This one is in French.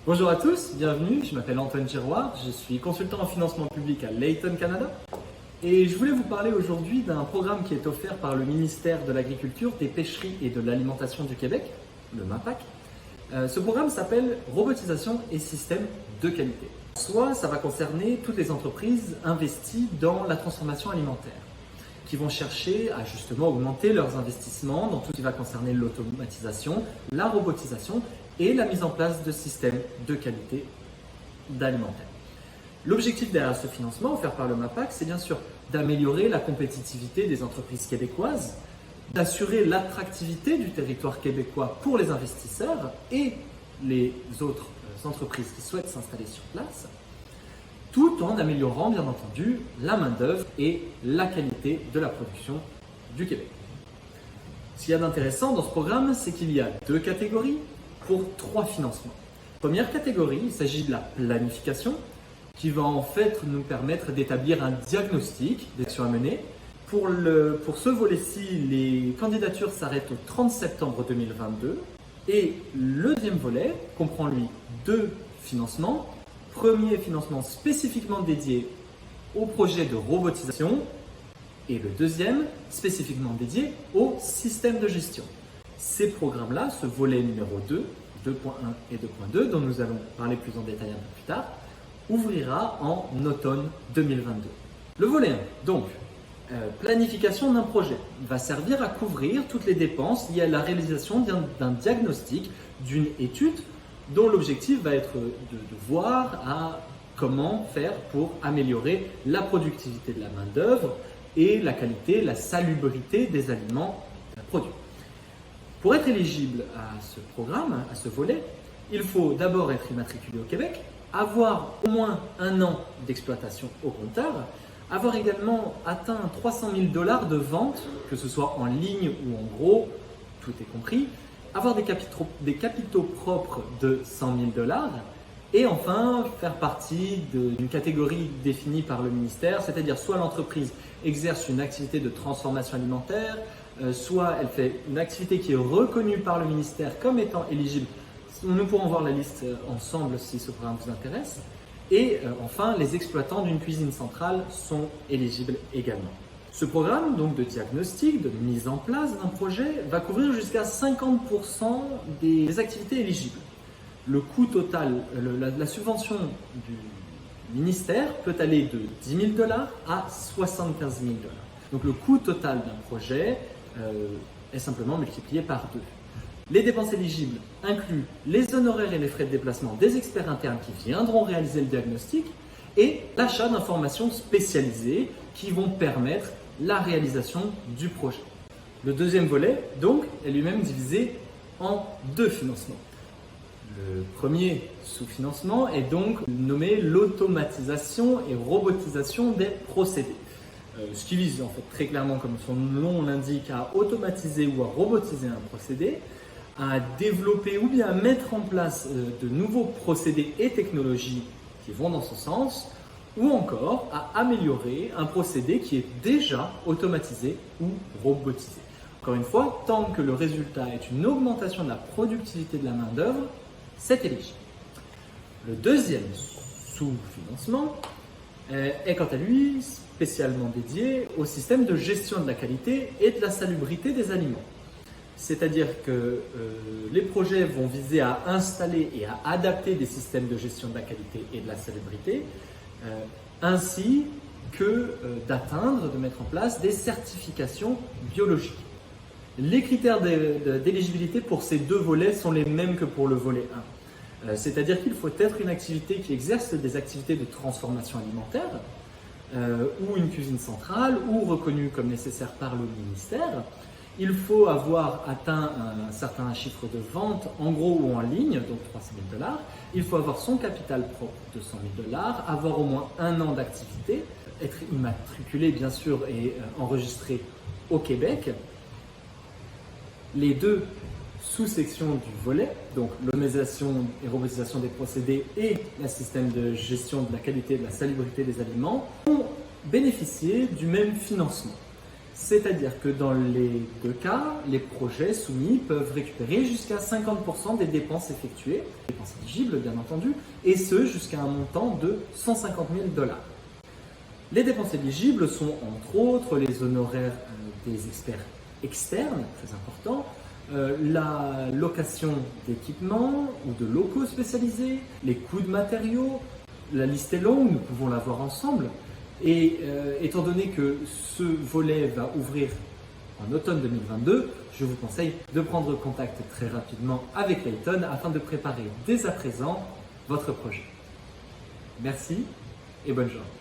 Bonjour à tous, bienvenue, je m'appelle Antoine Giroir, je suis consultant en financement public à Layton Canada et je voulais vous parler aujourd'hui d'un programme qui est offert par le ministère de l'Agriculture, des Pêcheries et de l'Alimentation du Québec, le MAPAQ. Ce programme s'appelle Robotisation et systèmes de qualité. Soit ça va concerner toutes les entreprises investies dans la transformation alimentaire, qui vont chercher à justement augmenter leurs investissements dans tout ce qui va concerner l'automatisation, la robotisation et la mise en place de systèmes de qualité d'alimentaire. L'objectif derrière ce financement offert par le MAPAQ, c'est bien sûr d'améliorer la compétitivité des entreprises québécoises, d'assurer l'attractivité du territoire québécois pour les investisseurs et les autres entreprises qui souhaitent s'installer sur place, tout en améliorant bien entendu la main-d'œuvre et la qualité de la production du Québec. Ce qu'il y a d'intéressant dans ce programme, c'est qu'il y a deux catégories pour 3 financements. Première catégorie, il s'agit de la planification qui va en fait nous permettre d'établir un diagnostic des actions à mener. Pour ce volet-ci, les candidatures s'arrêtent au 30 septembre 2022 et le deuxième volet comprend lui 2 financements. Premier financement spécifiquement dédié au projet de robotisation et le deuxième spécifiquement dédié au système de gestion. Ces programmes-là, ce volet numéro 2, 2.1 et 2.2, dont nous allons parler plus en détail un peu plus tard, ouvrira en automne 2022. Le volet 1, donc, planification d'un projet, va servir à couvrir toutes les dépenses liées à la réalisation d'un diagnostic, d'une étude, dont l'objectif va être de voir comment faire pour améliorer la productivité de la main-d'œuvre et la qualité, la salubrité des aliments produits. Pour être éligible à ce programme, à ce volet, il faut d'abord être immatriculé au Québec, avoir au moins 1 an d'exploitation au compteur, avoir également atteint 300 000 $ de vente, que ce soit en ligne ou en gros, tout est compris, avoir des capitaux propres de 100 000 $, et enfin faire partie d'une catégorie définie par le ministère, c'est-à-dire soit l'entreprise exerce une activité de transformation alimentaire, soit elle fait une activité qui est reconnue par le ministère comme étant éligible. Nous pourrons voir la liste ensemble si ce programme vous intéresse. Et enfin, les exploitants d'une cuisine centrale sont éligibles également. Ce programme donc de diagnostic, de mise en place d'un projet, va couvrir jusqu'à 50% des activités éligibles. Le coût total, la subvention du ministère peut aller de 10 000 $ à 75 000 $. Donc le coût total d'un projet est simplement multiplié par 2. Les dépenses éligibles incluent les honoraires et les frais de déplacement des experts internes qui viendront réaliser le diagnostic et l'achat d'informations spécialisées qui vont permettre la réalisation du projet. Le deuxième volet, donc, est lui-même divisé en 2 financements. Le premier sous-financement est donc nommé l'automatisation et robotisation des procédés. Ce qui vise en fait très clairement, comme son nom l'indique, à automatiser ou à robotiser un procédé, à développer ou bien à mettre en place de nouveaux procédés et technologies qui vont dans ce sens, ou encore à améliorer un procédé qui est déjà automatisé ou robotisé. Encore une fois, tant que le résultat est une augmentation de la productivité de la main-d'œuvre, c'est éligible. Le deuxième sous-financement est quant à lui spécialement dédié au système de gestion de la qualité et de la salubrité des aliments. C'est-à-dire que les projets vont viser à installer et à adapter des systèmes de gestion de la qualité et de la salubrité, ainsi que d'atteindre, de mettre en place des certifications biologiques. Les critères d'éligibilité pour ces 2 volets sont les mêmes que pour le volet 1. C'est-à-dire qu'il faut être une activité qui exerce des activités de transformation alimentaire, ou une cuisine centrale, ou reconnue comme nécessaire par le ministère. Il faut avoir atteint un certain chiffre de vente, en gros ou en ligne, donc 300 000 $. Il faut avoir son capital propre de 100 000 $, avoir au moins 1 an d'activité, être immatriculé bien sûr et enregistré au Québec. Les 2 sous-sections du volet, donc l'automatisation et robotisation des procédés et le système de gestion de la qualité et de la salubrité des aliments, ont bénéficié du même financement. C'est-à-dire que dans les deux cas, les projets soumis peuvent récupérer jusqu'à 50% des dépenses effectuées, dépenses éligibles bien entendu, et ce jusqu'à un montant de 150 000 $. Les dépenses éligibles sont entre autres les honoraires des experts externes, très important, la location d'équipements ou de locaux spécialisés, les coûts de matériaux, la liste est longue, nous pouvons la voir ensemble. Et étant donné que ce volet va ouvrir en automne 2022, je vous conseille de prendre contact très rapidement avec Layton afin de préparer dès à présent votre projet. Merci et bonne journée.